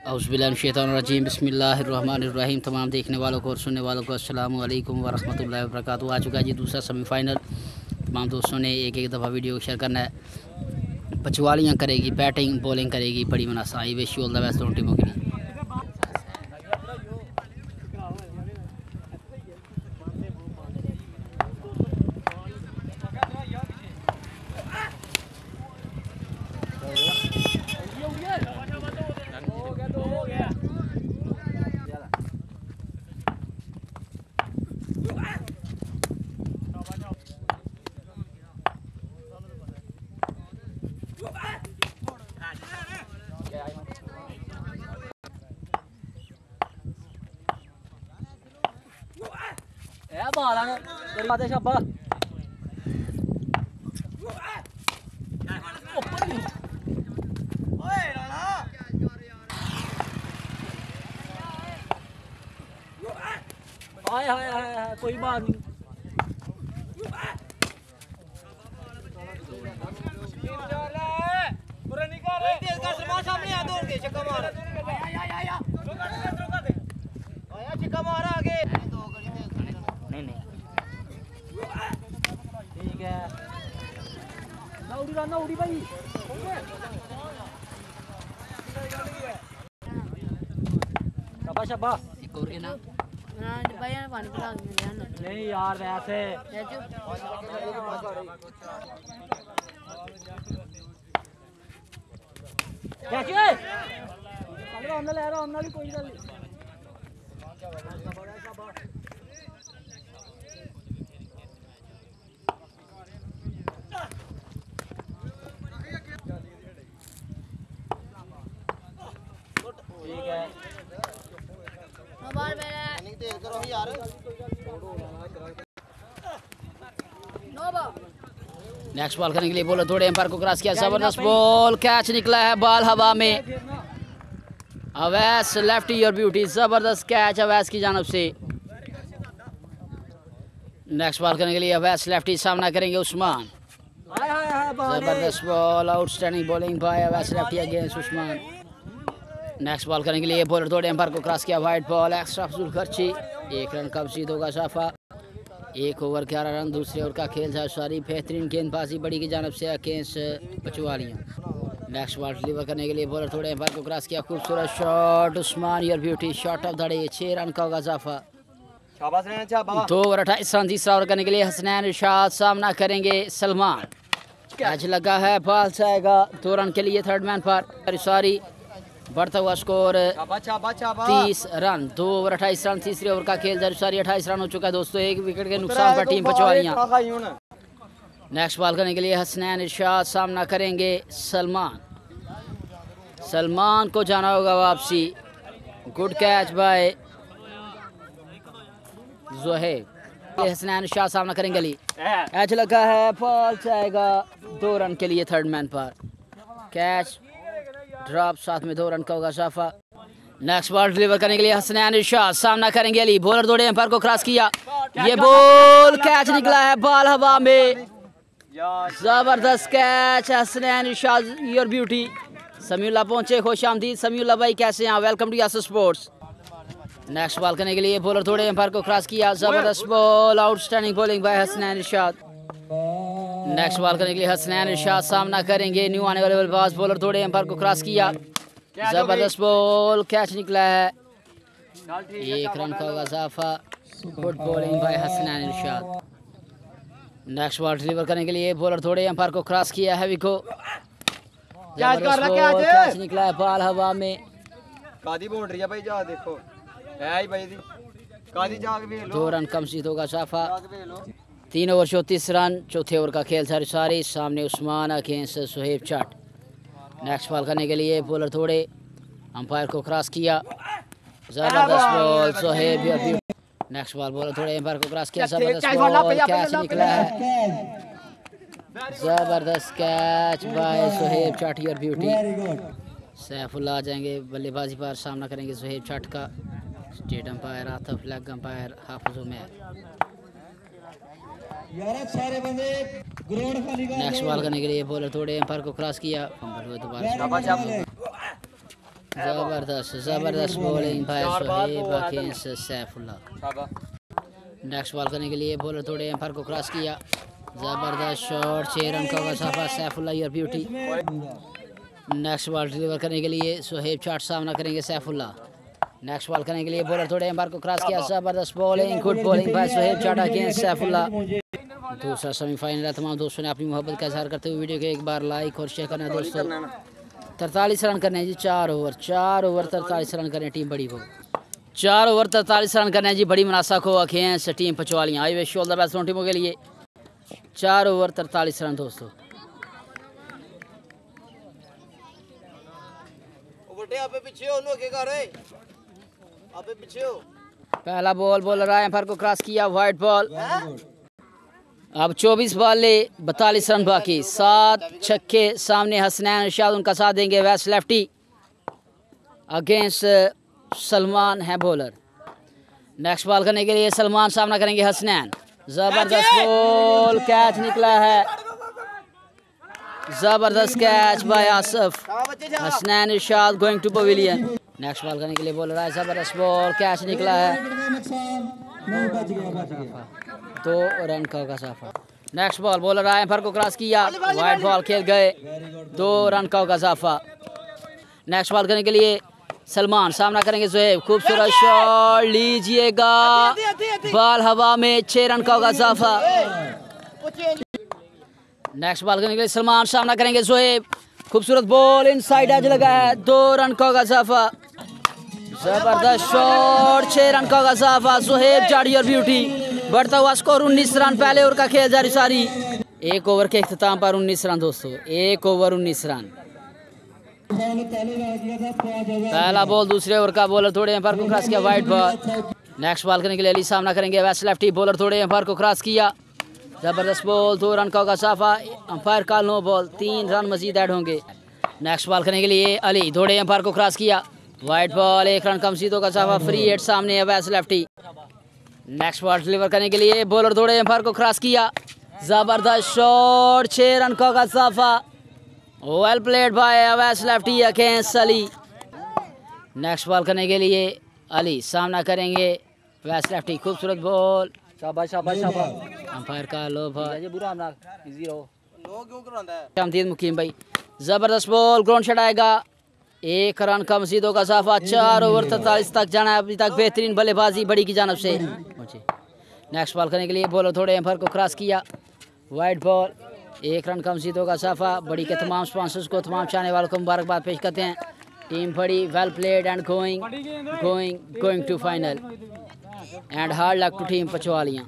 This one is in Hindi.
औज़ुबिल्लाहिमिनश्शैतानिर्रजीम बिस्मिल्लाहिर्रहमानिर्रहीम। तमाम देखने वालों को और सुनने वालों को अस्सलामु अलैकुम वरहमतुल्लाहि वबरकातुहू। आ चुका है जी दूसरा सेमीफाइनल। तमाम दोस्तों ने एक एक दफ़ा वीडियो शेयर करना है। पचवालियाँ करेगी, बैटिंग बॉलिंग करेगी, बड़ी मुनासा। I wish you all the best दोनों टीमों के लिए। कोई बात नहीं। ठीक है ना उड़ी भाई। शाबाश शाबाश। एक और के नाम नहीं यार वैसे कोई गल नहीं। ठीक है नेक्स्ट बॉल करने के लिए बॉलर थोड़े एम्पायर को क्रॉस किया। जबरदस्त बॉल, कैच निकला है, बॉल हवा में। अवैस लेफ्ट योर ब्यूटी, जबरदस्त कैच अवैस की जानब से। नेक्स्ट बॉल करने के लिए अवैस लेफ्टी सामना करेंगे उस्मान। जबरदस्त ball, outstanding bowling bye Awais lefty against Usman. Next ball करने के लिए बॉलर थोड़े एम्पायर को क्रॉस किया। वाइट बॉल, एक्स्ट्रा फजूल खर्ची। 1 रन का वसीद होगा साफा। 1 ओवर 11 रन। दूसरे ओवर का खेल था सारी। बेहतरीन गेंदबाजी बड़ी की जानब से अगेंस्ट पचवालियाँ। नेक्स्ट बॉल डिलीवर करने के लिए बॉलर थोड़े एम्पायर को क्रॉस किया। खूबसूरत shot, Usman your beauty, shot of the day. 6 run का होगा इजाफा। 2 ओवर 28 रन। तीसरा ओवर करने के लिए हसनैन इरशाद सामना करेंगे सलमान। कैच लगा है, बॉल जाएगा 2 रन के लिए थर्ड मैन पर। सॉरी, बढ़ता हुआ स्कोर 30 रन। 2 over 28 run. तीसरे ओवर का खेल जारी। सारी 28 रन हो चुका है दोस्तों। 1 विकेट के नुकसान पर टीम पचवालियाँ। नेक्स्ट बॉल करने के लिए हसनैन इरशाद सामना करेंगे सलमान। सलमान को जाना होगा वापसी। Good catch by Zohaib. Hasnain Irshad सामना करेंगे अली। कैच लगा है, बॉल जाएगा 2 रन के लिए थर्ड मैन पर। कैच ड्रॉप, साथ में 2 रन का होगा साफा। नेक्स्ट बॉल डिलीवर करने के लिए हसनैन इरशाद सामना करेंगे अली। बॉलर दौड़े एम्पायर को क्रॉस किया। ये बॉल, कैच निकला है, बॉल हवा में। जबरदस्त catch, Hasnain Irshad your beauty. Samiullah पहुंचे, खुश आमदीद समीउल्लाह भाई, कैसे हैं? Welcome to Yasir sports. Next ball करने के लिए बॉलर थोड़े एम्पायर को क्रॉस किया। जबरदस्त ball, outstanding bowling bye Hasnain इरशाद। नेक्स्ट बॉल करने के लिए हसनैन इरशाद सामना करेंगे न्यू आने वाले बल्लेबाज। बॉलर थोड़े एम्पायर को क्रॉस किया। जबरदस्त बॉल, कैच निकला है, 1 रन का होगा इजाफा। गुड बॉलिंग बाय हसनैन इरशाद। नेक्स्ट बॉल डिलीवर करने के लिए बॉलर थोड़े एम्पायर को क्रॉस किया है विको। कैच निकला है, बॉल हवा में। कादी बाउंड्री है भाई, जा देखो है भाई दी कादी जाग भी लो। 2 रन कम सीध होगा साफा। 3 ओवर 34 रन। चौथे ओवर का खेल सारी सारी। सामने उस्मान अगेंस्ट सुहेब चट। नेक्स्ट बॉल करने के लिए बॉलर थोड़े अंपायर को क्रॉस किया। जबरदस्त ball, Suhaib. Next ball bowler थोड़े एम्पायर को क्रॉस किया। जबरदस्त बॉल, कैच निकला है, जबरदस्त कैच बाय सुहेब चट योर ब्यूटी। सैफुल्लाह आ जाएंगे बल्लेबाजी पर, सामना करेंगे सुहेब चट का। Straight umpire Atif, leg umpire Hafiz Umair. Next ball करने के लिए बॉलर थोड़े एम्पायर को क्रॉस किया। फंबल हुए दोबारा। जबरदस्त जबरदस्त बॉलिंग भाई Sohaib against Saifullah. Next ball करने के लिए बॉलर थोड़े एम्पायर को क्रॉस किया, जबरदस्त शॉट, 6 रन का वसाफा, Saifullah your beauty. Next ball deliver करने के लिए सोहेब चाट सामना करेंगे सैफुल्लाह। नेक्स्ट बॉल करने के लिए बॉलर थोड़े एम्पायर को क्रॉस किया, जबरदस्त बॉलिंग, गुड बॉलिंग भाई सोहेब चाट अगेंस्ट सैफुल्लाह। दूसरा सेमीफाइनल है। तमाम दोस्तों ने अपनी मोहब्बत का इजहार करते हुए वीडियो को एक बार लाइक और शेयर करना है दोस्तों। 43 रन करने हैं जी, 4 ओवर 43 रन करने टीम बड़ी को, 4 ओवर 43 रन करने हैं जी बड़ी मुनासा को अगेंस्ट टीम पचवालियाँ। I wish all the best दोनों टीमों के लिए। 4 ओवर 43 रन दोस्तों। पहला बॉल बॉलर आए एम्पायर को क्रॉस किया, वाइड बॉल। अब 24 बॉले 42 रन बाकी, 7 छक्के सामने। हसनैन इरशाद उनका साथ देंगे, वेस्ट लेफ्टी अगेंस्ट सलमान है बॉलर। नेक्स्ट बॉल करने के लिए सलमान सामना करेंगे हसनैन, जबरदस्त बॉल, कैच निकला है, जबरदस्त catch by Asif. Hasnain Irshad going to pavilion. Next ball करने के लिए बॉलर आए, जबरदस्त बॉल, कैच निकला है, 2 रन का गजाफा। नेक्स्ट बॉल बॉलर आए एम्पायर को क्रॉस किया, वाइड बॉल खेल गए, 2 रन का गजाफा। नेक्स्ट बॉल करने के लिए सलमान सामना करेंगे जोहेब, खूबसूरत शॉट लीजिएगा, बॉल हवा में, 6 रन का गजाफा। नेक्स्ट बॉल करने के लिए सलमान सामना करेंगे जोहेब, खूबसूरत बॉल, इनसाइड एज लगा है, 2 रन का गजाफा। जबरदस्त शॉट, 6 रन का गजाफा, जोहेब जाड़ी और ब्यूटी। बढ़ता हुआ स्कोर 19 रन, पहले ओवर का खेल जारी सारी। 1 ओवर के इख्तिताम पर 19 रन दोस्तों, 1 ओवर 19 रन। पहला बॉल दूसरे ओवर का, बॉलर थोड़े एम्पायर को क्रॉस किया, वाइड बॉल। नेक्स्ट बॉल करने के लिए अली सामना करेंगे वेस्ट लेफ्टी, बॉलर थोड़े एम्पायर को क्रॉस किया, जबरदस्त बॉल, 2 रन का गजाफा। अंपायर का नो बॉल, 3 रन मजीद ऐड होंगे। नेक्स्ट बॉल करने के लिए अली थोड़े एम्पायर को क्रॉस किया, वाइड बॉल, 1 रन का मजीद गजाफा, फ्री हिट सामने है west lefty. Next ball deliver करने के लिए बॉलर थोड़े एम्पायर को क्रॉस किया, जबरदस्त शॉट, 6 रन का गजाफा, well played by west lefty against Ali. Next ball करने के लिए अली सामना करेंगे वेस्ट लेफ्टी, खूबसूरत बॉल, शाबाश शाबाश शाबाश। अंपायर का लो भाई, ये बुरा हमला इजी रहो, शामदीद मुकीम भाई, जबरदस्त बॉल, ग्राउंड शॉट आएगा, 1 रन का मजीद होगा गजाफा। 4 ओवर 43 तक जाना है अभी तक, बेहतरीन बल्लेबाजी बड़ी की जानब से। नेक्स्ट बॉल करने के लिए बॉलर थोड़े एम्पायर को क्रॉस किया, वाइड बॉल, 1 रन का मजीद होगा गजाफा। बड़ी के तमाम स्पॉन्सर्स को, तमाम चाहने वालों को मुबारकबाद पेश करते हैं। टीम बड़ी well played and going to final and hard luck to team पचवालियाँ।